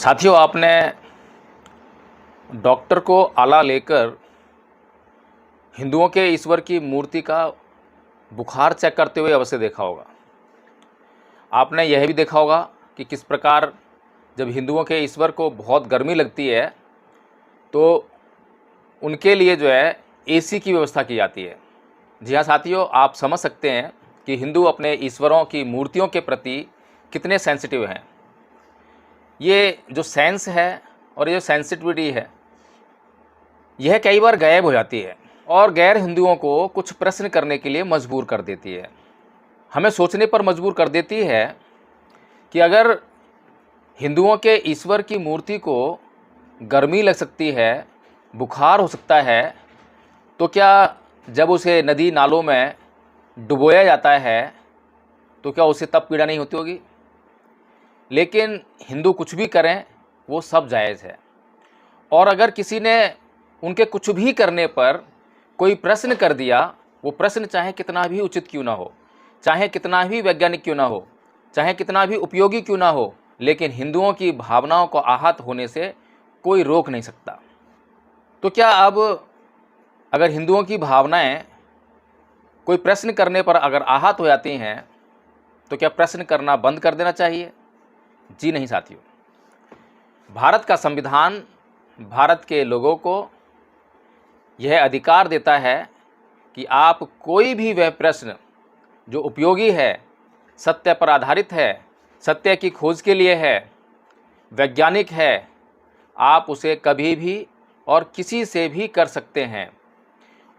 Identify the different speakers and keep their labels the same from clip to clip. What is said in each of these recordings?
Speaker 1: साथियों, आपने डॉक्टर को आला लेकर हिंदुओं के ईश्वर की मूर्ति का बुखार चेक करते हुए अवश्य देखा होगा। आपने यह भी देखा होगा कि किस प्रकार जब हिंदुओं के ईश्वर को बहुत गर्मी लगती है तो उनके लिए जो है एसी की व्यवस्था की जाती है। जी हाँ साथियों, आप समझ सकते हैं कि हिंदू अपने ईश्वरों की मूर्तियों के प्रति कितने सेंसिटिव हैं। ये जो सेंस है और ये जो सेंसिटिविटी है, यह कई बार गायब हो जाती है और गैर हिंदुओं को कुछ प्रश्न करने के लिए मजबूर कर देती है। हमें सोचने पर मजबूर कर देती है कि अगर हिंदुओं के ईश्वर की मूर्ति को गर्मी लग सकती है, बुखार हो सकता है, तो क्या जब उसे नदी नालों में डुबोया जाता है तो क्या उसे तब पीड़ा नहीं होती होगी? लेकिन हिंदू कुछ भी करें वो सब जायज़ है। और अगर किसी ने उनके कुछ भी करने पर कोई प्रश्न कर दिया, वो प्रश्न चाहे कितना भी उचित क्यों ना हो, चाहे कितना भी वैज्ञानिक क्यों ना हो, चाहे कितना भी उपयोगी क्यों ना हो, लेकिन हिंदुओं की भावनाओं को आहत होने से कोई रोक नहीं सकता। तो क्या अब अगर हिंदुओं की भावनाएं कोई प्रश्न करने पर अगर आहत हो जाती हैं तो क्या प्रश्न करना बंद कर देना चाहिए? जी नहीं साथियों। भारत का संविधान भारत के लोगों को यह अधिकार देता है कि आप कोई भी वह प्रश्न जो उपयोगी है, सत्य पर आधारित है, सत्य की खोज के लिए है, वैज्ञानिक है, आप उसे कभी भी और किसी से भी कर सकते हैं।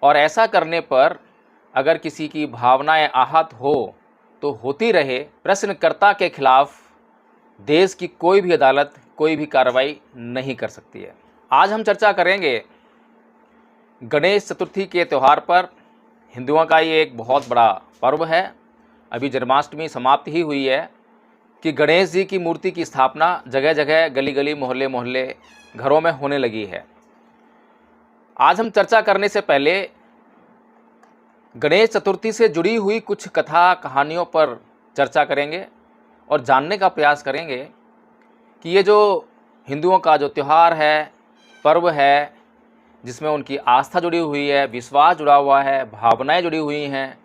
Speaker 1: और ऐसा करने पर अगर किसी की भावनाएं आहत हो तो होती रहे। प्रश्नकर्ता के खिलाफ देश की कोई भी अदालत कोई भी कार्रवाई नहीं कर सकती है। आज हम चर्चा करेंगे गणेश चतुर्थी के त्यौहार पर। हिंदुओं का ये एक बहुत बड़ा पर्व है। अभी जन्माष्टमी समाप्त ही हुई है कि गणेश जी की मूर्ति की स्थापना जगह जगह, गली गली, मोहल्ले मोहल्ले, घरों में होने लगी है। आज हम चर्चा करने से पहले गणेश चतुर्थी से जुड़ी हुई कुछ कथा कहानियों पर चर्चा करेंगे और जानने का प्रयास करेंगे कि ये जो हिंदुओं का जो त्यौहार है, पर्व है, जिसमें उनकी आस्था जुड़ी हुई है, विश्वास जुड़ा हुआ है, भावनाएं जुड़ी हुई हैं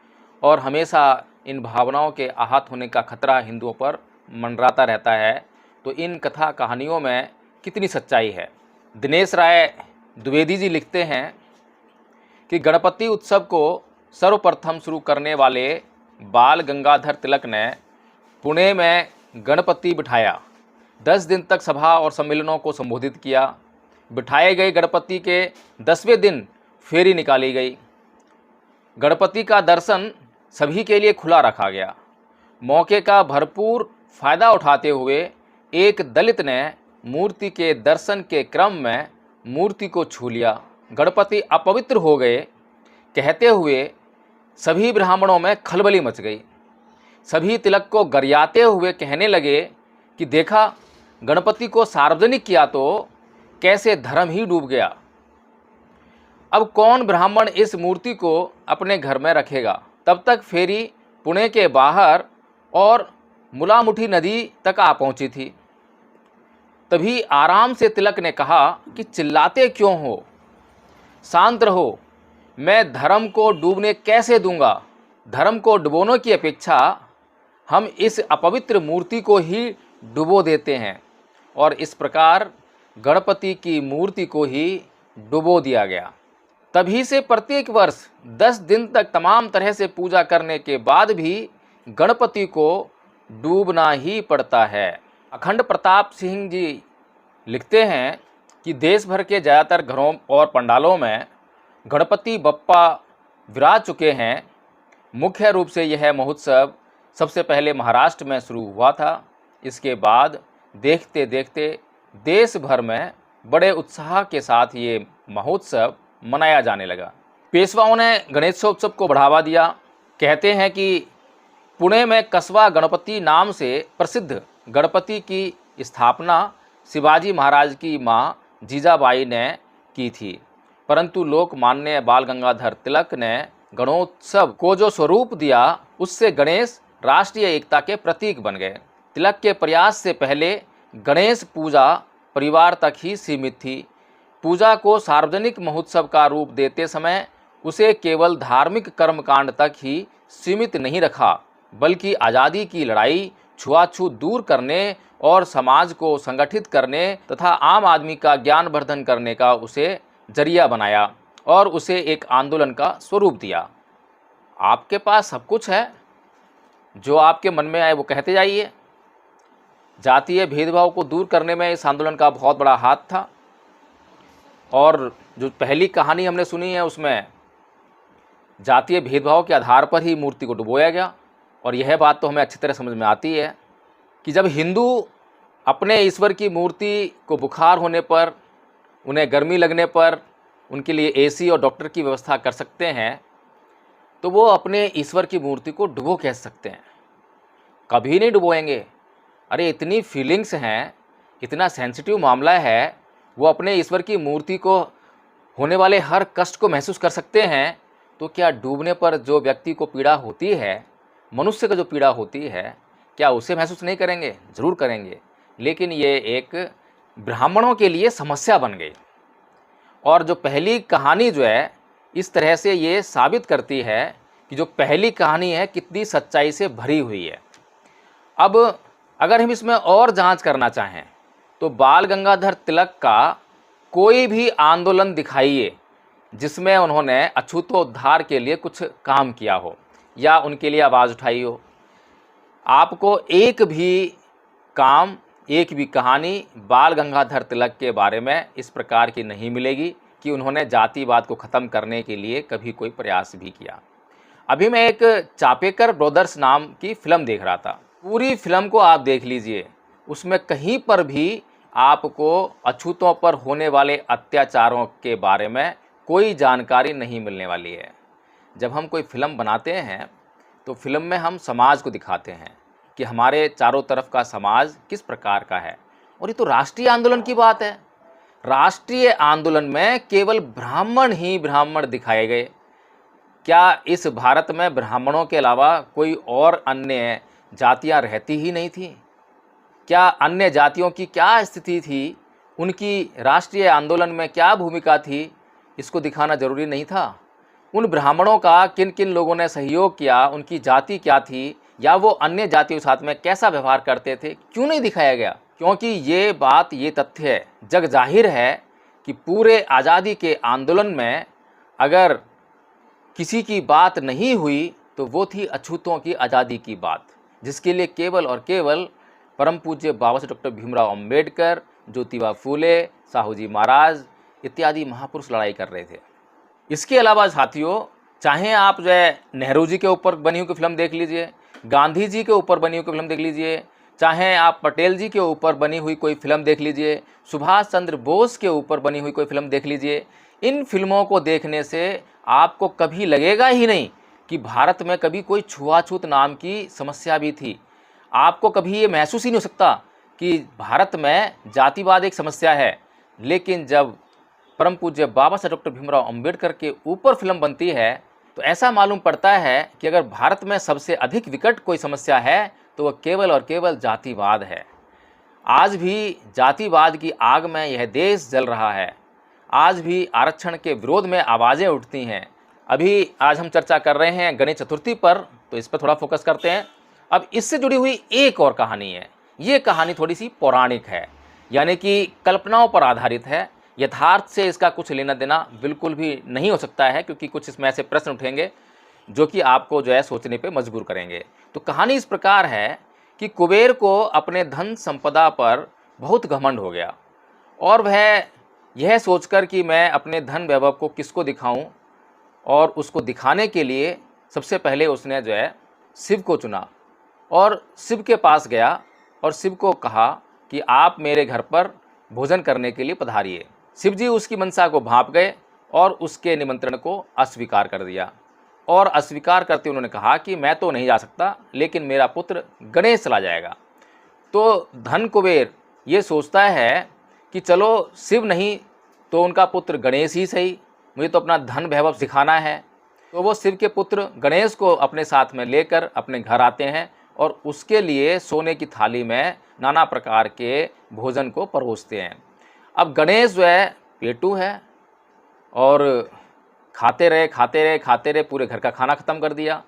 Speaker 1: और हमेशा इन भावनाओं के आहत होने का खतरा हिंदुओं पर मंडराता रहता है, तो इन कथा कहानियों में कितनी सच्चाई है। दिनेश राय द्विवेदी जी लिखते हैं कि गणपति उत्सव को सर्वप्रथम शुरू करने वाले बाल गंगाधर तिलक ने पुणे में गणपति बिठाया। 10 दिन तक सभा और सम्मेलनों को संबोधित किया। बिठाए गए गणपति के 10वें दिन फेरी निकाली गई। गणपति का दर्शन सभी के लिए खुला रखा गया। मौके का भरपूर फायदा उठाते हुए एक दलित ने मूर्ति के दर्शन के क्रम में मूर्ति को छू लिया। गणपति अपवित्र हो गए कहते हुए सभी ब्राह्मणों में खलबली मच गई। सभी तिलक को गरियाते हुए कहने लगे कि देखा, गणपति को सार्वजनिक किया तो कैसे धर्म ही डूब गया। अब कौन ब्राह्मण इस मूर्ति को अपने घर में रखेगा। तब तक फेरी पुणे के बाहर और मुलामुठी नदी तक आ पहुंची थी। तभी आराम से तिलक ने कहा कि चिल्लाते क्यों हो, शांत रहो, मैं धर्म को डूबने कैसे दूंगा। धर्म को डुबोने की अपेक्षा हम इस अपवित्र मूर्ति को ही डुबो देते हैं। और इस प्रकार गणपति की मूर्ति को ही डुबो दिया गया। तभी से प्रत्येक वर्ष 10 दिन तक तमाम तरह से पूजा करने के बाद भी गणपति को डूबना ही पड़ता है। अखंड प्रताप सिंह जी लिखते हैं कि देश भर के ज़्यादातर घरों और पंडालों में गणपति बप्पा विराज चुके हैं। मुख्य रूप से यह महोत्सव सबसे पहले महाराष्ट्र में शुरू हुआ था। इसके बाद देखते देखते देश भर में बड़े उत्साह के साथ ये महोत्सव मनाया जाने लगा। पेशवाओं ने गणेशोत्सव को बढ़ावा दिया। कहते हैं कि पुणे में कस्बा गणपति नाम से प्रसिद्ध गणपति की स्थापना शिवाजी महाराज की माँ जीजाबाई ने की थी, परंतु लोकमान्य बाल गंगाधर तिलक ने गणोत्सव को जो स्वरूप दिया, उससे गणेश राष्ट्रीय एकता के प्रतीक बन गए। तिलक के प्रयास से पहले गणेश पूजा परिवार तक ही सीमित थी। पूजा को सार्वजनिक महोत्सव का रूप देते समय उसे केवल धार्मिक कर्मकांड तक ही सीमित नहीं रखा, बल्कि आज़ादी की लड़ाई, छुआछूत दूर करने और समाज को संगठित करने तथा आम आदमी का ज्ञानवर्धन करने का उसे जरिया बनाया और उसे एक आंदोलन का स्वरूप दिया। आपके पास सब कुछ है, जो आपके मन में आए वो कहते जाइए। जातीय भेदभाव को दूर करने में इस आंदोलन का बहुत बड़ा हाथ था। और जो पहली कहानी हमने सुनी है उसमें जातीय भेदभाव के आधार पर ही मूर्ति को डुबोया गया। और यह बात तो हमें अच्छी तरह समझ में आती है कि जब हिंदू अपने ईश्वर की मूर्ति को बुखार होने पर, उन्हें गर्मी लगने पर उनके लिए एसी और डॉक्टर की व्यवस्था कर सकते हैं, तो वो अपने ईश्वर की मूर्ति को डुबो कैसे सकते हैं? कभी नहीं डुबोएंगे। अरे इतनी फीलिंग्स हैं, इतना सेंसिटिव मामला है, वो अपने ईश्वर की मूर्ति को होने वाले हर कष्ट को महसूस कर सकते हैं, तो क्या डूबने पर जो व्यक्ति को पीड़ा होती है, मनुष्य को जो पीड़ा होती है, क्या उसे महसूस नहीं करेंगे? ज़रूर करेंगे। लेकिन ये एक ब्राह्मणों के लिए समस्या बन गई। और जो पहली कहानी जो है, इस तरह से ये साबित करती है कि जो पहली कहानी है कितनी सच्चाई से भरी हुई है। अब अगर हम इसमें और जांच करना चाहें तो बाल गंगाधर तिलक का कोई भी आंदोलन दिखाइए जिसमें उन्होंने अछूतोद्धार के लिए कुछ काम किया हो या उनके लिए आवाज़ उठाई हो। आपको एक भी काम, एक भी कहानी बाल गंगाधर तिलक के बारे में इस प्रकार की नहीं मिलेगी कि उन्होंने जातिवाद को ख़त्म करने के लिए कभी कोई प्रयास भी किया। अभी मैं एक चापेकर ब्रदर्स नाम की फ़िल्म देख रहा था। पूरी फिल्म को आप देख लीजिए, उसमें कहीं पर भी आपको अछूतों पर होने वाले अत्याचारों के बारे में कोई जानकारी नहीं मिलने वाली है। जब हम कोई फिल्म बनाते हैं तो फिल्म में हम समाज को दिखाते हैं कि हमारे चारों तरफ का समाज किस प्रकार का है। और ये तो राष्ट्रीय आंदोलन की बात है। राष्ट्रीय आंदोलन में केवल ब्राह्मण ही ब्राह्मण दिखाए गए। क्या इस भारत में ब्राह्मणों के अलावा कोई और अन्य जातियां रहती ही नहीं थी? क्या अन्य जातियों की क्या स्थिति थी, उनकी राष्ट्रीय आंदोलन में क्या भूमिका थी, इसको दिखाना जरूरी नहीं था? उन ब्राह्मणों का किन किन लोगों ने सहयोग किया, उनकी जाति क्या थी, या वो अन्य जातियों के साथ में कैसा व्यवहार करते थे, क्यों नहीं दिखाया गया? क्योंकि ये बात, ये तथ्य है, जग जाहिर है कि पूरे आज़ादी के आंदोलन में अगर किसी की बात नहीं हुई तो वो थी अछूतों की आज़ादी की बात, जिसके लिए केवल और केवल परम पूज्य बाबा साहेब डॉक्टर भीमराव अंबेडकर, ज्योतिबा फूले, साहू जी महाराज इत्यादि महापुरुष लड़ाई कर रहे थे। इसके अलावा साथियों, चाहे आप जो है नेहरू जी के ऊपर बनी हुई फिल्म देख लीजिए, गांधी जी के ऊपर बनी हुई फिल्म देख लीजिए, चाहे आप पटेल जी के ऊपर बनी हुई कोई फिल्म देख लीजिए, सुभाष चंद्र बोस के ऊपर बनी हुई कोई फिल्म देख लीजिए, इन फिल्मों को देखने से आपको कभी लगेगा ही नहीं कि भारत में कभी कोई छुआछूत नाम की समस्या भी थी। आपको कभी ये महसूस ही नहीं हो सकता कि भारत में जातिवाद एक समस्या है। लेकिन जब परम पूज्य बाबा साहेब डॉक्टर भीमराव अंबेडकर के ऊपर फिल्म बनती है तो ऐसा मालूम पड़ता है कि अगर भारत में सबसे अधिक विकट कोई समस्या है तो वह केवल और केवल जातिवाद है। आज भी जातिवाद की आग में यह देश जल रहा है। आज भी आरक्षण के विरोध में आवाज़ें उठती हैं। अभी आज हम चर्चा कर रहे हैं गणेश चतुर्थी पर, तो इस पर थोड़ा फोकस करते हैं। अब इससे जुड़ी हुई एक और कहानी है। ये कहानी थोड़ी सी पौराणिक है, यानी कि कल्पनाओं पर आधारित है। यथार्थ से इसका कुछ लेना देना बिल्कुल भी नहीं हो सकता है, क्योंकि कुछ इसमें ऐसे प्रश्न उठेंगे जो कि आपको जो है सोचने पे मजबूर करेंगे। तो कहानी इस प्रकार है कि कुबेर को अपने धन संपदा पर बहुत घमंड हो गया और वह यह सोचकर कि मैं अपने धन वैभव को किसको दिखाऊं, और उसको दिखाने के लिए सबसे पहले उसने जो है शिव को चुना और शिव के पास गया और शिव को कहा कि आप मेरे घर पर भोजन करने के लिए पधारिए। शिव जी उसकी मनसा को भांप गए और उसके निमंत्रण को अस्वीकार कर दिया, और अस्वीकार करते उन्होंने कहा कि मैं तो नहीं जा सकता, लेकिन मेरा पुत्र गणेश चला जाएगा। तो धन कुबेर ये सोचता है कि चलो शिव नहीं तो उनका पुत्र गणेश ही सही, मुझे तो अपना धन वैभव दिखाना है। तो वो शिव के पुत्र गणेश को अपने साथ में लेकर अपने घर आते हैं और उसके लिए सोने की थाली में नाना प्रकार के भोजन को परोसते हैं। अब गणेश जो है पेटू है और खाते रहे खाते रहे खाते रहे, पूरे घर का खाना ख़त्म कर दिया।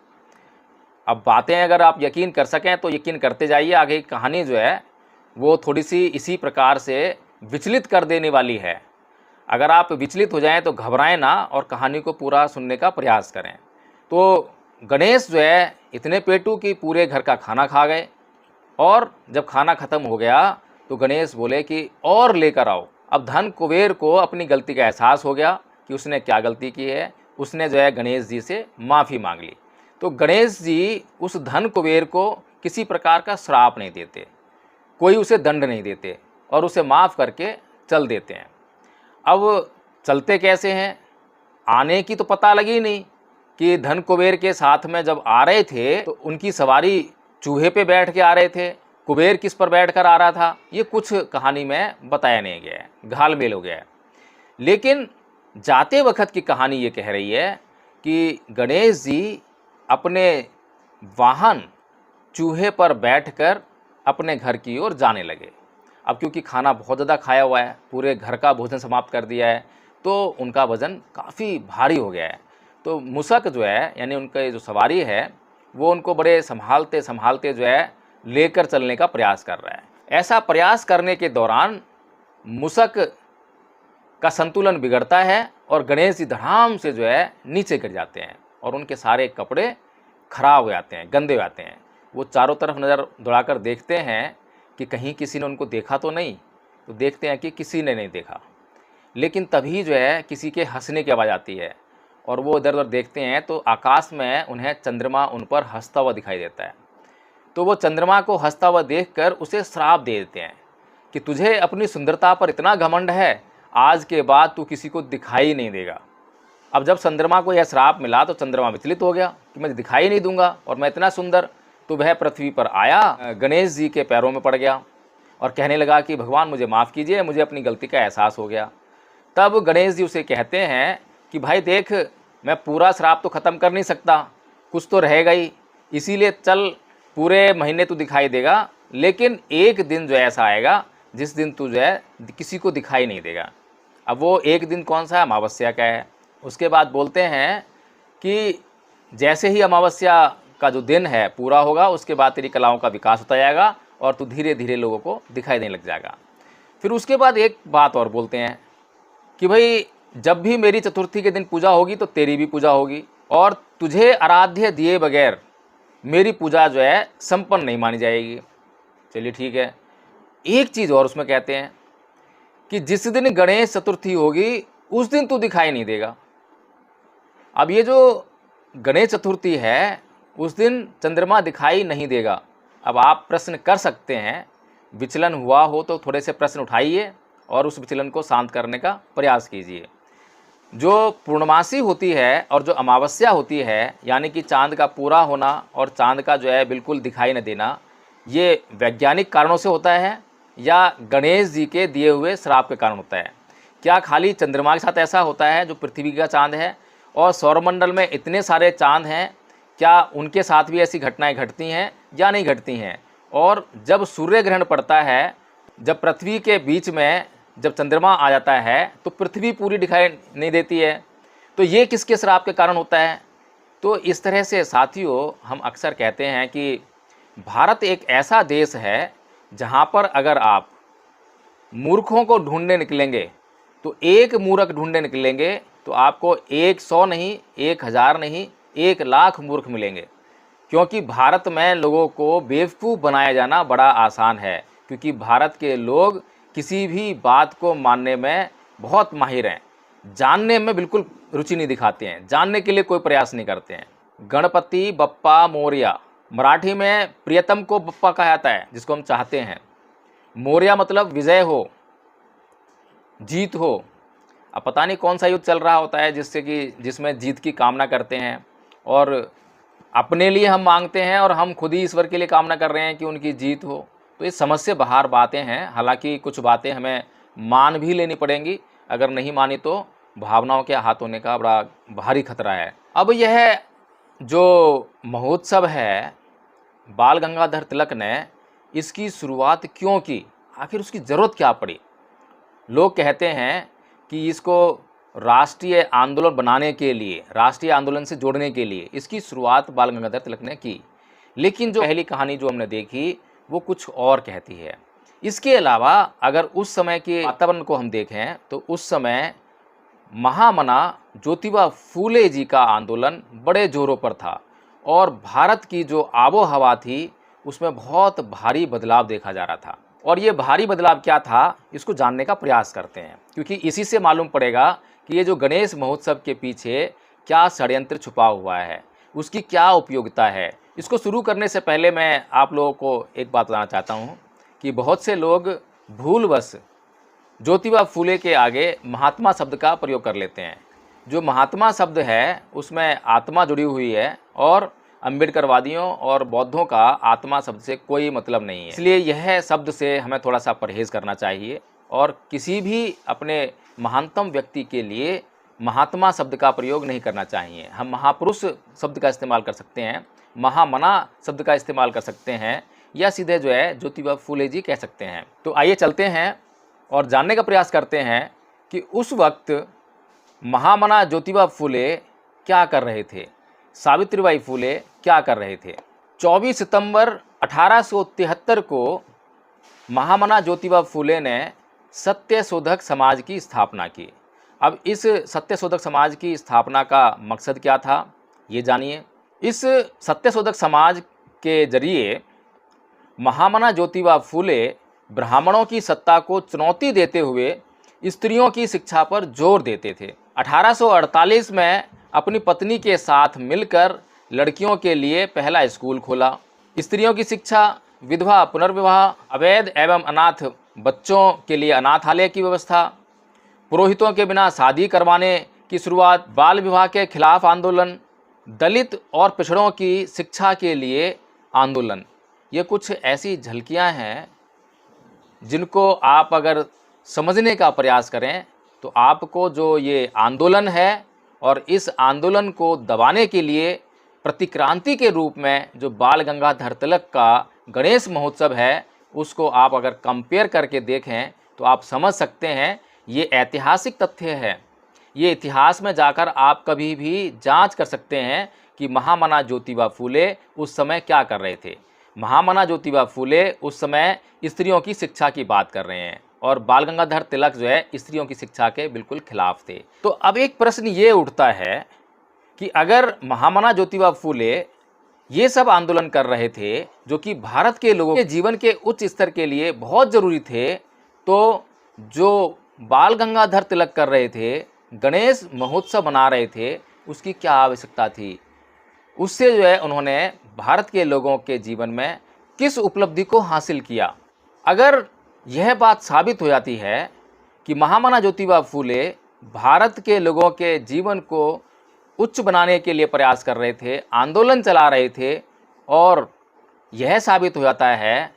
Speaker 1: अब बातें अगर आप यकीन कर सकें तो यकीन करते जाइए, आगे की कहानी जो है वो थोड़ी सी इसी प्रकार से विचलित कर देने वाली है। अगर आप विचलित हो जाएं तो घबराएं ना और कहानी को पूरा सुनने का प्रयास करें। तो गणेश जो है इतने पेटू कि पूरे घर का खाना खा गए, और जब खाना ख़त्म हो गया तो गणेश बोले कि और लेकर आओ। अब धन कुबेर को अपनी गलती का एहसास हो गया कि उसने क्या गलती की है। उसने जो है गणेश जी से माफ़ी मांग ली। तो गणेश जी उस धन कुबेर को किसी प्रकार का श्राप नहीं देते, कोई उसे दंड नहीं देते और उसे माफ़ करके चल देते हैं। अब चलते कैसे हैं, आने की तो पता लगी नहीं कि धन कुबेर के साथ में जब आ रहे थे तो उनकी सवारी चूहे पे बैठ के आ रहे थे, कुबेर किस पर बैठ कर आ रहा था, ये कुछ कहानी में बताया नहीं गया है, घालमेल हो गया है। लेकिन जाते वक्त की कहानी ये कह रही है कि गणेश जी अपने वाहन चूहे पर बैठकर अपने घर की ओर जाने लगे। अब क्योंकि खाना बहुत ज़्यादा खाया हुआ है, पूरे घर का भोजन समाप्त कर दिया है, तो उनका वज़न काफ़ी भारी हो गया है। तो मूषक जो है यानी उनका जो सवारी है वो उनको बड़े संभालते संभालते जो है लेकर चलने का प्रयास कर रहा है। ऐसा प्रयास करने के दौरान मूषक का संतुलन बिगड़ता है और गणेश जी धड़ाम से जो है नीचे गिर जाते हैं और उनके सारे कपड़े खराब हो जाते हैं, गंदे हो जाते हैं। वो चारों तरफ नज़र दौड़ाकर देखते हैं कि कहीं किसी ने उनको देखा तो नहीं, तो देखते हैं कि किसी ने नहीं देखा। लेकिन तभी जो है किसी के हंसने की आवाज़ आती है और वो इधर उधर देखते हैं तो आकाश में उन्हें चंद्रमा उन पर हंसता हुआ दिखाई देता है। तो वो चंद्रमा को हंसता हुआ देखकर उसे श्राप दे देते हैं कि तुझे अपनी सुंदरता पर इतना घमंड है, आज के बाद तू किसी को दिखाई नहीं देगा। अब जब चंद्रमा को यह श्राप मिला तो चंद्रमा विचलित हो गया कि मैं दिखाई नहीं दूंगा और मैं इतना सुंदर। तो वह पृथ्वी पर आया, गणेश जी के पैरों में पड़ गया और कहने लगा कि भगवान मुझे माफ़ कीजिए, मुझे अपनी गलती का एहसास हो गया। तब गणेश जी उसे कहते हैं कि भाई देख, मैं पूरा श्राप तो ख़त्म कर नहीं सकता, कुछ तो रहेगा ही, इसीलिए चल, पूरे महीने तू दिखाई देगा, लेकिन एक दिन जो ऐसा आएगा जिस दिन तू जो है किसी को दिखाई नहीं देगा। अब वो एक दिन कौन सा है, अमावस्या का है। उसके बाद बोलते हैं कि जैसे ही अमावस्या का जो दिन है पूरा होगा उसके बाद तेरी कलाओं का विकास होता जाएगा और तू धीरे धीरे लोगों को दिखाई देने लग जाएगा। फिर उसके बाद एक बात और बोलते हैं कि भाई जब भी मेरी चतुर्थी के दिन पूजा होगी तो तेरी भी पूजा होगी और तुझे आराध्य दिए बगैर मेरी पूजा जो है संपन्न नहीं मानी जाएगी। चलिए ठीक है। एक चीज़ और उसमें कहते हैं कि जिस दिन गणेश चतुर्थी होगी उस दिन तू दिखाई नहीं देगा। अब ये जो गणेश चतुर्थी है उस दिन चंद्रमा दिखाई नहीं देगा। अब आप प्रश्न कर सकते हैं, विचलन हुआ हो तो थोड़े से प्रश्न उठाइए और उस विचलन को शांत करने का प्रयास कीजिए। जो पूर्णमासी होती है और जो अमावस्या होती है, यानी कि चांद का पूरा होना और चांद का जो है बिल्कुल दिखाई न देना, ये वैज्ञानिक कारणों से होता है या गणेश जी के दिए हुए श्राप के कारण होता है? क्या खाली चंद्रमा के साथ ऐसा होता है जो पृथ्वी का चांद है, और सौरमंडल में इतने सारे चांद हैं, क्या उनके साथ भी ऐसी घटनाएं घटती हैं या नहीं घटती हैं? और जब सूर्य ग्रहण पड़ता है, जब पृथ्वी के बीच में जब चंद्रमा आ जाता है तो पृथ्वी पूरी दिखाई नहीं देती है, तो ये किसके श्राप के कारण होता है? तो इस तरह से साथियों हम अक्सर कहते हैं कि भारत एक ऐसा देश है जहाँ पर अगर आप मूर्खों को ढूंढने निकलेंगे तो एक मूर्ख ढूंढने निकलेंगे तो आपको 100 नहीं, 1000 नहीं, 1,00,000 मूर्ख मिलेंगे। क्योंकि भारत में लोगों को बेवकूफ़ बनाया जाना बड़ा आसान है, क्योंकि भारत के लोग किसी भी बात को मानने में बहुत माहिर हैं, जानने में बिल्कुल रुचि नहीं दिखाते हैं, जानने के लिए कोई प्रयास नहीं करते हैं। गणपति बप्पा मोरया, मराठी में प्रियतम को बप्पा कहा जाता है, जिसको हम चाहते हैं। मोरया मतलब विजय हो, जीत हो। अब पता नहीं कौन सा युद्ध चल रहा होता है जिसमें जीत की कामना करते हैं और अपने लिए हम मांगते हैं और हम खुद ही ईश्वर के लिए कामना कर रहे हैं कि उनकी जीत हो। तो ये समझ से बाहर बातें हैं। हालांकि कुछ बातें हमें मान भी लेनी पड़ेंगी, अगर नहीं मानी तो भावनाओं के हाथ होने का बड़ा भारी खतरा है। अब यह जो महोत्सव है, बाल गंगाधर तिलक ने इसकी शुरुआत क्यों की, आखिर उसकी ज़रूरत क्या पड़ी? लोग कहते हैं कि इसको राष्ट्रीय आंदोलन बनाने के लिए, राष्ट्रीय आंदोलन से जोड़ने के लिए इसकी शुरुआत बाल गंगाधर तिलक ने की। लेकिन जो पहली कहानी जो हमने देखी वो कुछ और कहती है। इसके अलावा अगर उस समय के वातावरण को हम देखें तो उस समय महामना ज्योतिबा फूले जी का आंदोलन बड़े जोरों पर था और भारत की जो आबो हवा थी उसमें बहुत भारी बदलाव देखा जा रहा था। और ये भारी बदलाव क्या था, इसको जानने का प्रयास करते हैं, क्योंकि इसी से मालूम पड़ेगा कि ये जो गणेश महोत्सव के पीछे क्या षड्यंत्र छुपा हुआ है, उसकी क्या उपयोगिता है। इसको शुरू करने से पहले मैं आप लोगों को एक बात बताना चाहता हूँ कि बहुत से लोग भूलवश ज्योतिबा फूले के आगे महात्मा शब्द का प्रयोग कर लेते हैं। जो महात्मा शब्द है उसमें आत्मा जुड़ी हुई है और अम्बेडकरवादियों और बौद्धों का आत्मा शब्द से कोई मतलब नहीं है। इसलिए यह शब्द से हमें थोड़ा सा परहेज़ करना चाहिए और किसी भी अपने महानतम व्यक्ति के लिए महात्मा शब्द का प्रयोग नहीं करना चाहिए। हम महापुरुष शब्द का इस्तेमाल कर सकते हैं, महामना शब्द का इस्तेमाल कर सकते हैं, या सीधे जो है ज्योतिबा फूले जी कह सकते हैं। तो आइए चलते हैं और जानने का प्रयास करते हैं कि उस वक्त महामना ज्योतिबा फूले क्या कर रहे थे, सावित्रीबाई फूले क्या कर रहे थे। 24 सितंबर 1873 को महामना ज्योतिबा फूले ने सत्यशोधक समाज की स्थापना की। अब इस सत्यशोधक समाज की स्थापना का मकसद क्या था, ये जानिए। इस सत्यशोधक समाज के जरिए महामना ज्योतिबा फूले ब्राह्मणों की सत्ता को चुनौती देते हुए स्त्रियों की शिक्षा पर जोर देते थे। 1848 में अपनी पत्नी के साथ मिलकर लड़कियों के लिए पहला स्कूल खोला। स्त्रियों की शिक्षा, विधवा पुनर्विवाह, अवैध एवं अनाथ बच्चों के लिए अनाथालय की व्यवस्था, पुरोहितों के बिना शादी करवाने की शुरुआत, बाल विवाह के खिलाफ आंदोलन, दलित और पिछड़ों की शिक्षा के लिए आंदोलन, ये कुछ ऐसी झलकियां हैं जिनको आप अगर समझने का प्रयास करें तो आपको जो ये आंदोलन है और इस आंदोलन को दबाने के लिए प्रतिक्रांति के रूप में जो बाल गंगाधर तिलक का गणेश महोत्सव है उसको आप अगर कंपेयर करके देखें तो आप समझ सकते हैं ये ऐतिहासिक तथ्य है। ये इतिहास में जाकर आप कभी भी जांच कर सकते हैं कि महामना ज्योतिबा फूले उस समय क्या कर रहे थे। महामना ज्योतिबा फूले उस समय स्त्रियों की शिक्षा की बात कर रहे हैं और बाल गंगाधर तिलक जो है स्त्रियों की शिक्षा के बिल्कुल खिलाफ थे। तो अब एक प्रश्न ये उठता है कि अगर महामना ज्योतिबा फूले ये सब आंदोलन कर रहे थे जो कि भारत के लोगों के जीवन के उच्च स्तर के लिए बहुत ज़रूरी थे, तो जो बाल गंगाधर तिलक कर रहे थे, गणेश महोत्सव मना रहे थे, उसकी क्या आवश्यकता थी? उससे जो है उन्होंने भारत के लोगों के जीवन में किस उपलब्धि को हासिल किया? अगर यह बात साबित हो जाती है कि महामना ज्योतिबा फूले भारत के लोगों के जीवन को उच्च बनाने के लिए प्रयास कर रहे थे, आंदोलन चला रहे थे, और यह साबित हो जाता है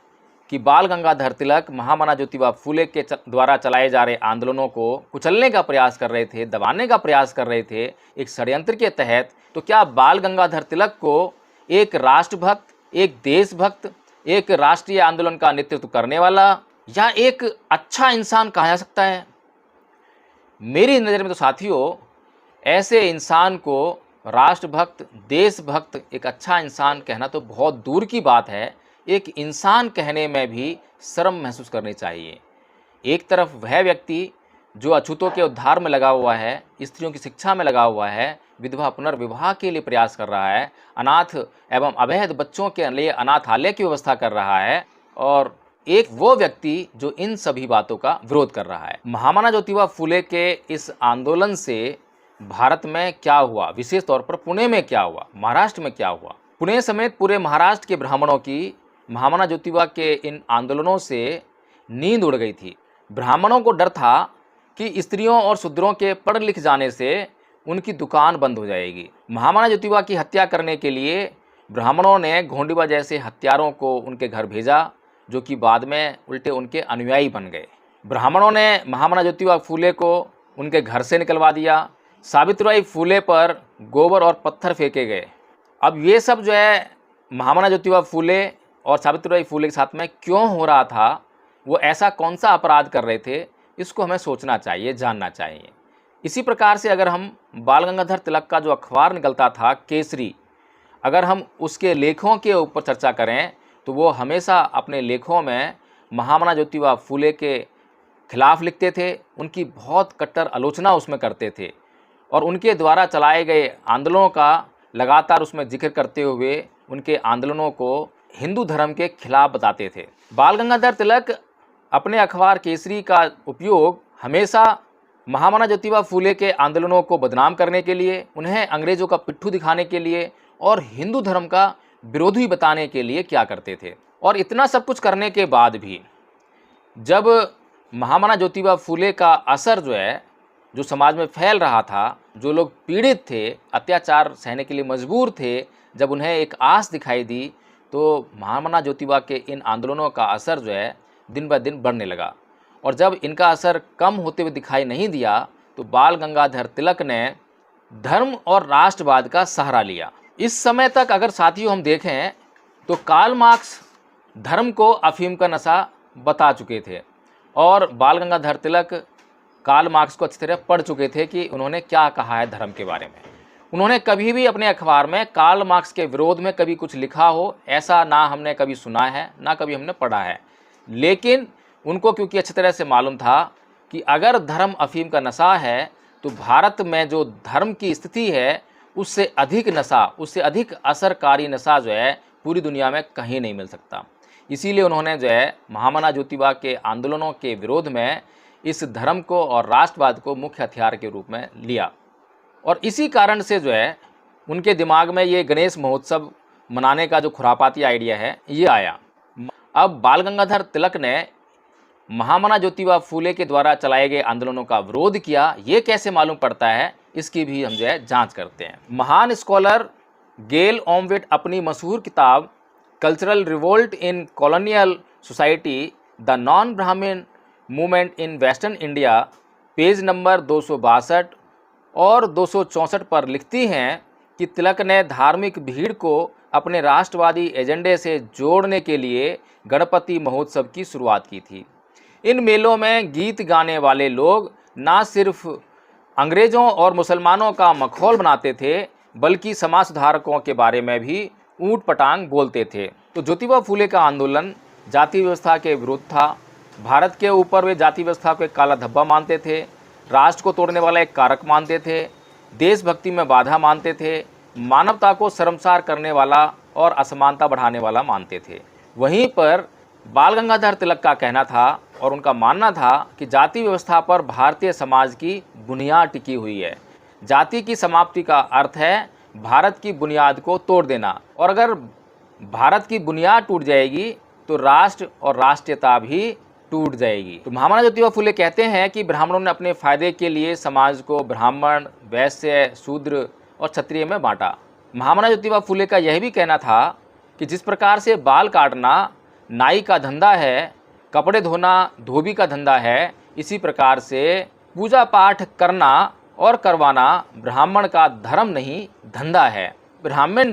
Speaker 1: कि बाल गंगाधर तिलक महामना ज्योतिबा फूले के द्वारा चलाए जा रहे आंदोलनों को कुचलने का प्रयास कर रहे थे, दबाने का प्रयास कर रहे थे एक षड्यंत्र के तहत, तो क्या बाल गंगाधर तिलक को एक राष्ट्रभक्त, एक देशभक्त, एक राष्ट्रीय आंदोलन का नेतृत्व करने वाला या एक अच्छा इंसान कहा जा सकता है? मेरी नज़र में तो साथियों ऐसे इंसान को राष्ट्रभक्त, देशभक्त, एक अच्छा इंसान कहना तो बहुत दूर की बात है। एक इंसान कहने में भी शर्म महसूस करनी चाहिए। एक तरफ वह व्यक्ति जो अछूतों के उद्धार में लगा हुआ है, स्त्रियों की शिक्षा में लगा हुआ है, विधवा पुनर्विवाह के लिए प्रयास कर रहा है, अनाथ एवं अवैध बच्चों के लिए अनाथालय की व्यवस्था कर रहा है, और एक वो व्यक्ति जो इन सभी बातों का विरोध कर रहा है। महामना ज्योतिबा फूले के इस आंदोलन से भारत में क्या हुआ, विशेष तौर पर पुणे में क्या हुआ, महाराष्ट्र में क्या हुआ? पुणे समेत पूरे महाराष्ट्र के ब्राह्मणों की महामना ज्योतिबा के इन आंदोलनों से नींद उड़ गई थी। ब्राह्मणों को डर था कि स्त्रियों और शूद्रों के पढ़ लिख जाने से उनकी दुकान बंद हो जाएगी। महामना ज्योतिबा की हत्या करने के लिए ब्राह्मणों ने घोंडिबा जैसे हत्यारों को उनके घर भेजा, जो कि बाद में उल्टे उनके अनुयायी बन गए। ब्राह्मणों ने महामना ज्योतिबा फूले को उनके घर से निकलवा दिया। सावित्रीबाई फूले पर गोबर और पत्थर फेंके गए। अब ये सब जो है महामना ज्योतिबा फूले और सावित्रीबाई फूले के साथ में क्यों हो रहा था? वो ऐसा कौन सा अपराध कर रहे थे इसको हमें सोचना चाहिए, जानना चाहिए। इसी प्रकार से अगर हम बाल गंगाधर तिलक का जो अखबार निकलता था केसरी, अगर हम उसके लेखों के ऊपर चर्चा करें तो वो हमेशा अपने लेखों में महामना ज्योतिबा फूले के खिलाफ लिखते थे, उनकी बहुत कट्टर आलोचना उसमें करते थे और उनके द्वारा चलाए गए आंदोलनों का लगातार उसमें जिक्र करते हुए उनके आंदोलनों को हिंदू धर्म के खिलाफ बताते थे। बाल गंगाधर तिलक अपने अखबार केसरी का उपयोग हमेशा महामना ज्योतिबा फूले के आंदोलनों को बदनाम करने के लिए, उन्हें अंग्रेज़ों का पिट्ठू दिखाने के लिए और हिंदू धर्म का विरोधी बताने के लिए क्या करते थे। और इतना सब कुछ करने के बाद भी जब महामना ज्योतिबा फूले का असर जो समाज में फैल रहा था, जो लोग पीड़ित थे, अत्याचार सहने के लिए मजबूर थे, जब उन्हें एक आस दिखाई दी तो महामना ज्योतिबा के इन आंदोलनों का असर दिन ब दिन बढ़ने लगा। और जब इनका असर कम होते हुए दिखाई नहीं दिया तो बाल गंगाधर तिलक ने धर्म और राष्ट्रवाद का सहारा लिया। इस समय तक अगर साथियों हम देखें तो कार्ल मार्क्स धर्म को अफीम का नशा बता चुके थे और बाल गंगाधर तिलक कार्ल मार्क्स को अच्छी तरह पढ़ चुके थे कि उन्होंने क्या कहा है धर्म के बारे में। उन्होंने कभी भी अपने अखबार में कार्ल मार्क्स के विरोध में कभी कुछ लिखा हो ऐसा ना हमने कभी सुना है, ना कभी हमने पढ़ा है। लेकिन उनको क्योंकि अच्छी तरह से मालूम था कि अगर धर्म अफीम का नशा है तो भारत में जो धर्म की स्थिति है उससे अधिक नशा, उससे अधिक असरकारी नशा पूरी दुनिया में कहीं नहीं मिल सकता। इसीलिए उन्होंने महामना ज्योतिबा के आंदोलनों के विरोध में इस धर्म को और राष्ट्रवाद को मुख्य हथियार के रूप में लिया। और इसी कारण से उनके दिमाग में ये गणेश महोत्सव मनाने का जो खुरापाती आइडिया है ये आया। अब बाल गंगाधर तिलक ने महामना ज्योतिबा फूले के द्वारा चलाए गए आंदोलनों का विरोध किया, ये कैसे मालूम पड़ता है, इसकी भी हम जांच करते हैं। महान स्कॉलर गेल ओमवेट अपनी मशहूर किताब cultural revolt in colonial society the non Brahmin movement in western India page number 262 और 264 पर लिखती हैं कि तिलक ने धार्मिक भीड़ को अपने राष्ट्रवादी एजेंडे से जोड़ने के लिए गणपति महोत्सव की शुरुआत की थी। इन मेलों में गीत गाने वाले लोग ना सिर्फ अंग्रेज़ों और मुसलमानों का मखौल बनाते थे बल्कि समाज सुधारकों के बारे में भी ऊट पटांग बोलते थे। तो ज्योतिबा फूले का आंदोलन जाति व्यवस्था के विरुद्ध था। भारत के ऊपर वे जाति व्यवस्था को एक काला धब्बा मानते थे, राष्ट्र को तोड़ने वाला एक कारक मानते थे, देशभक्ति में बाधा मानते थे, मानवता को शर्मसार करने वाला और असमानता बढ़ाने वाला मानते थे। वहीं पर बाल गंगाधर तिलक का कहना था और उनका मानना था कि जाति व्यवस्था पर भारतीय समाज की बुनियाद टिकी हुई है। जाति की समाप्ति का अर्थ है भारत की बुनियाद को तोड़ देना, और अगर भारत की बुनियाद टूट जाएगी तो राष्ट्र और राष्ट्रीयता भी टूट जाएगी। तो महामना ज्योतिबा फूले कहते हैं कि ब्राह्मणों ने अपने फायदे के लिए समाज को ब्राह्मण, वैश्य, शूद्र और क्षत्रिय में बांटा। महामना ज्योतिबा फूले का यह भी कहना था कि जिस प्रकार से बाल काटना नाई का धंधा है, कपड़े धोना धोबी का धंधा है, इसी प्रकार से पूजा पाठ करना और करवाना ब्राह्मण का धर्म नहीं धंधा है। ब्राह्मण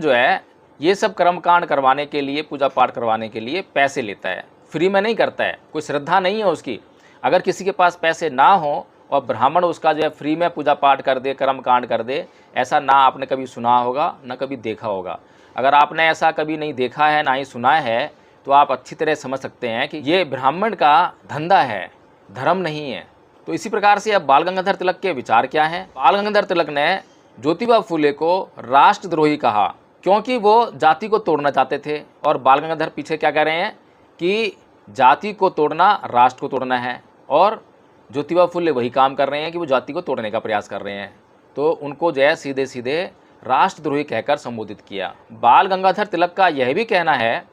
Speaker 1: ये सब कर्मकांड करवाने के लिए, पूजा पाठ करवाने के लिए पैसे लेता है, फ्री में नहीं करता है। कोई श्रद्धा नहीं है उसकी। अगर किसी के पास पैसे ना हो और ब्राह्मण उसका फ्री में पूजा पाठ कर दे, कर्मकांड कर दे, ऐसा ना आपने कभी सुना होगा ना कभी देखा होगा। अगर आपने ऐसा कभी नहीं देखा है ना ही सुना है तो आप अच्छी तरह समझ सकते हैं कि ये ब्राह्मण का धंधा है, धर्म नहीं है। तो इसी प्रकार से अब बाल गंगाधर तिलक के विचार क्या हैं? बाल गंगाधर तिलक ने ज्योतिबा फूले को राष्ट्रद्रोही कहा क्योंकि वो जाति को तोड़ना चाहते थे, और बाल गंगाधर पीछे क्या कह रहे हैं कि जाति को तोड़ना राष्ट्र को तोड़ना है, और ज्योतिबा फूले वही काम कर रहे हैं कि वो जाति को तोड़ने का प्रयास कर रहे हैं। तो उनको सीधे सीधे राष्ट्रद्रोही कहकर संबोधित किया। बाल गंगाधर तिलक का यह भी कहना है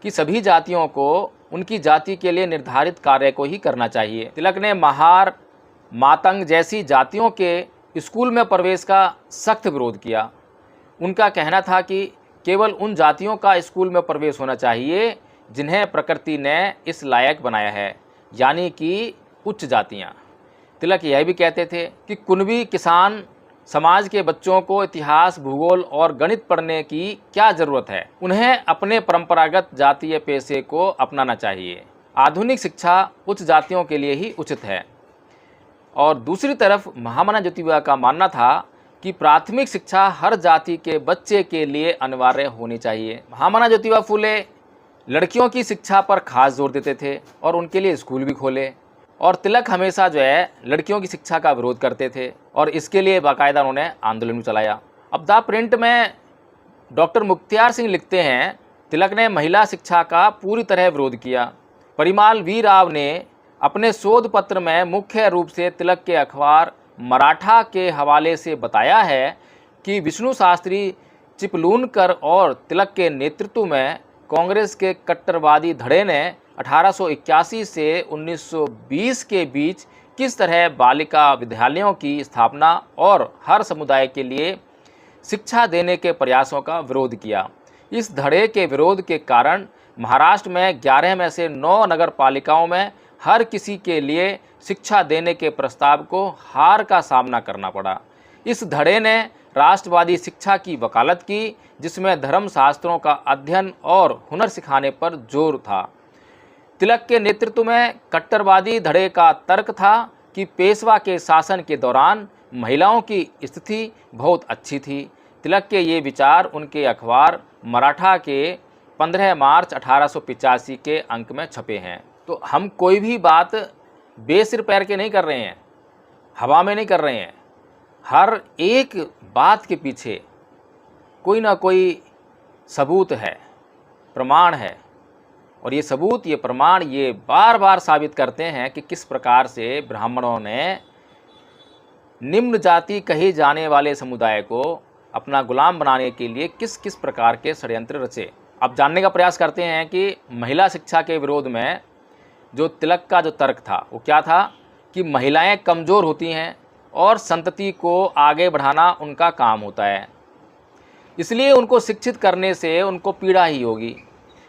Speaker 1: कि सभी जातियों को उनकी जाति के लिए निर्धारित कार्य को ही करना चाहिए। तिलक ने महार, मातंग जैसी जातियों के स्कूल में प्रवेश का सख्त विरोध किया। उनका कहना था कि केवल उन जातियों का स्कूल में प्रवेश होना चाहिए जिन्हें प्रकृति ने इस लायक बनाया है, यानी कि उच्च जातियाँ। तिलक यह भी कहते थे कि कुनबी किसान समाज के बच्चों को इतिहास, भूगोल और गणित पढ़ने की क्या ज़रूरत है, उन्हें अपने परंपरागत जातीय पेशे को अपनाना चाहिए। आधुनिक शिक्षा उच्च जातियों के लिए ही उचित है। और दूसरी तरफ महामना ज्योतिबा का मानना था कि प्राथमिक शिक्षा हर जाति के बच्चे के लिए अनिवार्य होनी चाहिए। महामना ज्योतिबा फूले लड़कियों की शिक्षा पर खास जोर देते थे और उनके लिए स्कूल भी खोले। और तिलक हमेशा जो है लड़कियों की शिक्षा का विरोध करते थे और इसके लिए बाकायदा उन्होंने आंदोलन भी चलाया। अब द प्रिंट में डॉक्टर मुख्तियार सिंह लिखते हैं, तिलक ने महिला शिक्षा का पूरी तरह विरोध किया। परिमाल वी राव ने अपने शोध पत्र में मुख्य रूप से तिलक के अखबार मराठा के हवाले से बताया है कि विष्णु शास्त्री चिपलूनकर और तिलक के नेतृत्व में कांग्रेस के कट्टरवादी धड़े ने 1881 से 1920 के बीच किस तरह बालिका विद्यालयों की स्थापना और हर समुदाय के लिए शिक्षा देने के प्रयासों का विरोध किया। इस धड़े के विरोध के कारण महाराष्ट्र में 11 में से 9 नगर पालिकाओं में हर किसी के लिए शिक्षा देने के प्रस्ताव को हार का सामना करना पड़ा। इस धड़े ने राष्ट्रवादी शिक्षा की वकालत की, जिसमें धर्मशास्त्रों का अध्ययन और हुनर सिखाने पर जोर था। तिलक के नेतृत्व में कट्टरवादी धड़े का तर्क था कि पेशवा के शासन के दौरान महिलाओं की स्थिति बहुत अच्छी थी। तिलक के ये विचार उनके अखबार मराठा के 15 मार्च 1885 के अंक में छपे हैं। तो हम कोई भी बात बेसिर पैर के नहीं कर रहे हैं, हवा में नहीं कर रहे हैं। हर एक बात के पीछे कोई ना कोई सबूत है, प्रमाण है, और ये सबूत, ये प्रमाण, ये बार बार साबित करते हैं कि किस प्रकार से ब्राह्मणों ने निम्न जाति कहे जाने वाले समुदाय को अपना गुलाम बनाने के लिए किस किस प्रकार के षड्यंत्र रचे। अब जानने का प्रयास करते हैं कि महिला शिक्षा के विरोध में जो तिलक का जो तर्क था वो क्या था कि महिलाएं कमज़ोर होती हैं और संतति को आगे बढ़ाना उनका काम होता है, इसलिए उनको शिक्षित करने से उनको पीड़ा ही होगी,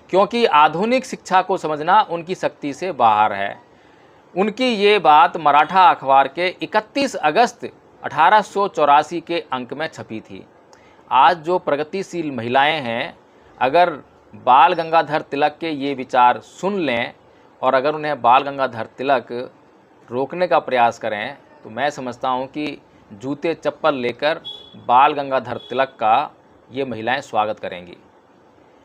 Speaker 1: क्योंकि आधुनिक शिक्षा को समझना उनकी शक्ति से बाहर है। उनकी ये बात मराठा अखबार के 31 अगस्त 1884 के अंक में छपी थी। आज जो प्रगतिशील महिलाएं हैं, अगर बाल गंगाधर तिलक के ये विचार सुन लें और अगर उन्हें बाल गंगाधर तिलक रोकने का प्रयास करें, तो मैं समझता हूं कि जूते चप्पल लेकर बाल गंगाधर तिलक का ये महिलाएं स्वागत करेंगी।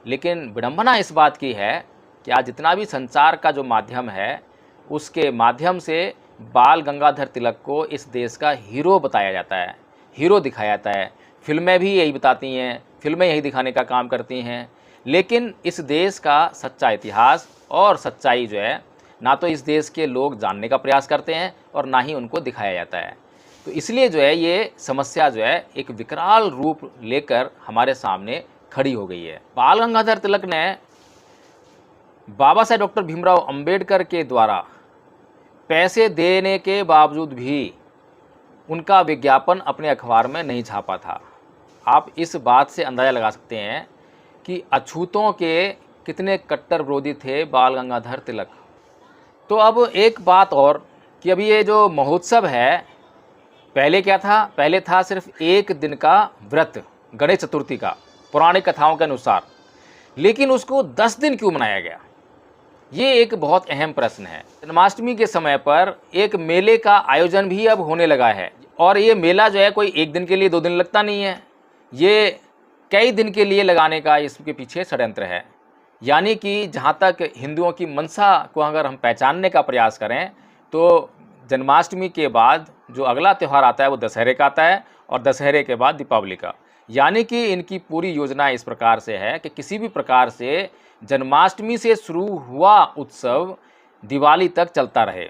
Speaker 1: लेकिन विडंबना इस बात की है कि आज जितना भी संचार का जो माध्यम है, उसके माध्यम से बाल गंगाधर तिलक को इस देश का हीरो बताया जाता है, हीरो दिखाया जाता है। फिल्में भी यही बताती हैं, फिल्में यही दिखाने का काम करती हैं। लेकिन इस देश का सच्चा इतिहास और सच्चाई जो है, ना तो इस देश के लोग जानने का प्रयास करते हैं और ना ही उनको दिखाया जाता है। तो इसलिए जो है ये समस्या जो है एक विकराल रूप लेकर हमारे सामने खड़ी हो गई है। बाल गंगाधर तिलक ने बाबा साहेब डॉक्टर भीमराव अंबेडकर के द्वारा पैसे देने के बावजूद भी उनका विज्ञापन अपने अखबार में नहीं छापा था। आप इस बात से अंदाज़ा लगा सकते हैं कि अछूतों के कितने कट्टर विरोधी थे बाल गंगाधर तिलक। तो अब एक बात और कि अभी ये जो महोत्सव है, पहले क्या था? पहले था सिर्फ एक दिन का व्रत गणेश चतुर्थी का, पौराणिक कथाओं के अनुसार, लेकिन उसको 10 दिन क्यों मनाया गया? ये एक बहुत अहम प्रश्न है। जन्माष्टमी के समय पर एक मेले का आयोजन भी अब होने लगा है, और ये मेला जो है कोई एक दिन के लिए 2 दिन लगता नहीं है, ये कई दिन के लिए लगाने का इसके पीछे षड्यंत्र है। यानी कि जहाँ तक हिंदुओं की मंशा को अगर हम पहचानने का प्रयास करें, तो जन्माष्टमी के बाद जो अगला त्यौहार आता है वो दशहरे का आता है, और दशहरे के बाद दीपावली का। यानी कि इनकी पूरी योजना इस प्रकार से है कि किसी भी प्रकार से जन्माष्टमी से शुरू हुआ उत्सव दिवाली तक चलता रहे,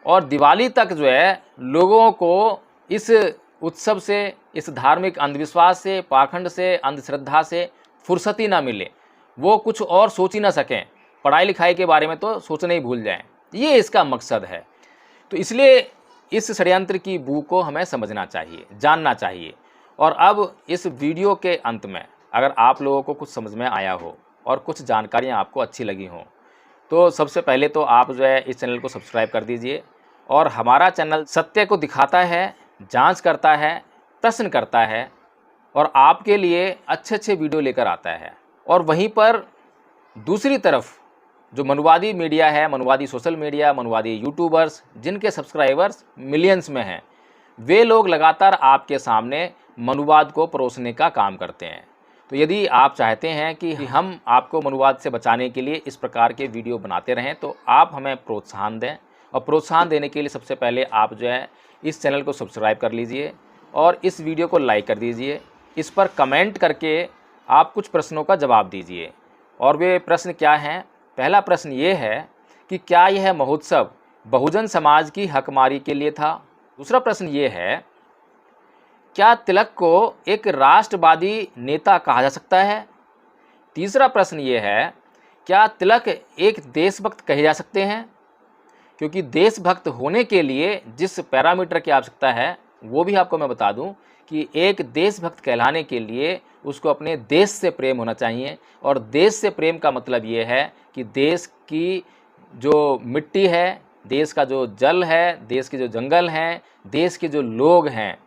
Speaker 1: और दिवाली तक जो है लोगों को इस उत्सव से, इस धार्मिक अंधविश्वास से, पाखंड से, अंधश्रद्धा से फुर्सत ही ना मिले, वो कुछ और सोच ही ना सकें, पढ़ाई लिखाई के बारे में तो सोचना ही भूल जाएं। ये इसका मकसद है। तो इसलिए इस षड्यंत्र की बू को हमें समझना चाहिए, जानना चाहिए। और अब इस वीडियो के अंत में अगर आप लोगों को कुछ समझ में आया हो और कुछ जानकारियाँ आपको अच्छी लगी हों, तो सबसे पहले तो आप जो है इस चैनल को सब्सक्राइब कर दीजिए। और हमारा चैनल सत्य को दिखाता है, जांच करता है, प्रश्न करता है, और आपके लिए अच्छे अच्छे वीडियो लेकर आता है। और वहीं पर दूसरी तरफ जो मनुवादी मीडिया है, मनुवादी सोशल मीडिया, मनुवादी यूट्यूबर्स जिनके सब्सक्राइबर्स मिलियंस में हैं, वे लोग लगातार आपके सामने मनुवाद को परोसने का काम करते हैं। तो यदि आप चाहते हैं कि हम आपको मनुवाद से बचाने के लिए इस प्रकार के वीडियो बनाते रहें, तो आप हमें प्रोत्साहन दें। और प्रोत्साहन देने के लिए सबसे पहले आप जो है इस चैनल को सब्सक्राइब कर लीजिए और इस वीडियो को लाइक कर दीजिए। इस पर कमेंट करके आप कुछ प्रश्नों का जवाब दीजिए। और वे प्रश्न क्या हैं? पहला प्रश्न ये है कि क्या यह महोत्सव बहुजन समाज की हकमारी के लिए था? दूसरा प्रश्न ये है, क्या तिलक को एक राष्ट्रवादी नेता कहा जा सकता है? तीसरा प्रश्न ये है, क्या तिलक एक देशभक्त कहे जा सकते हैं? क्योंकि देशभक्त होने के लिए जिस पैरामीटर की आवश्यकता है वो भी आपको मैं बता दूं कि एक देशभक्त कहलाने के लिए उसको अपने देश से प्रेम होना चाहिए। और देश से प्रेम का मतलब ये है कि देश की जो मिट्टी है, देश का जो जल है, देश के जो जंगल हैं, देश के जो लोग हैं,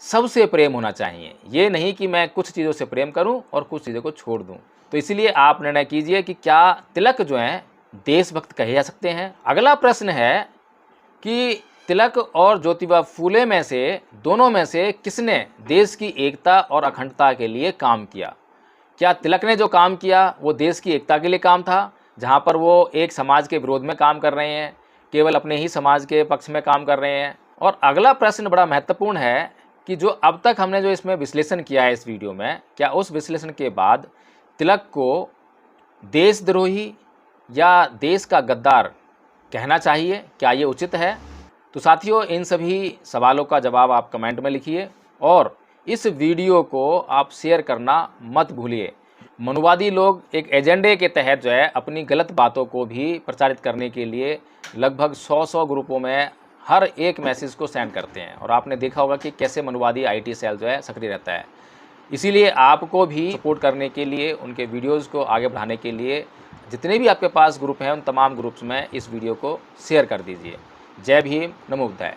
Speaker 1: सबसे प्रेम होना चाहिए। ये नहीं कि मैं कुछ चीज़ों से प्रेम करूं और कुछ चीज़ों को छोड़ दूं। तो इसलिए आप निर्णय कीजिए कि क्या तिलक जो हैं देशभक्त कहे जा सकते हैं। अगला प्रश्न है कि तिलक और ज्योतिबा फूले में से, दोनों में से किसने देश की एकता और अखंडता के लिए काम किया? क्या तिलक ने जो काम किया वो देश की एकता के लिए काम था, जहाँ पर वो एक समाज के विरोध में काम कर रहे हैं, केवल अपने ही समाज के पक्ष में काम कर रहे हैं? और अगला प्रश्न बड़ा महत्वपूर्ण है कि जो अब तक हमने जो इसमें विश्लेषण किया है इस वीडियो में, क्या उस विश्लेषण के बाद तिलक को देशद्रोही या देश का गद्दार कहना चाहिए? क्या ये उचित है? तो साथियों, इन सभी सवालों का जवाब आप कमेंट में लिखिए और इस वीडियो को आप शेयर करना मत भूलिए। मनुवादी लोग एक एजेंडे के तहत जो है अपनी गलत बातों को भी प्रचारित करने के लिए लगभग 100 ग्रुपों में हर एक मैसेज को सेंड करते हैं। और आपने देखा होगा कि कैसे मनुवादी IT सेल जो है सक्रिय रहता है। इसीलिए आपको भी सपोर्ट करने के लिए, उनके वीडियोज़ को आगे बढ़ाने के लिए जितने भी आपके पास ग्रुप हैं उन तमाम ग्रुप्स में इस वीडियो को शेयर कर दीजिए। जय भीम, नमो बुद्धाय।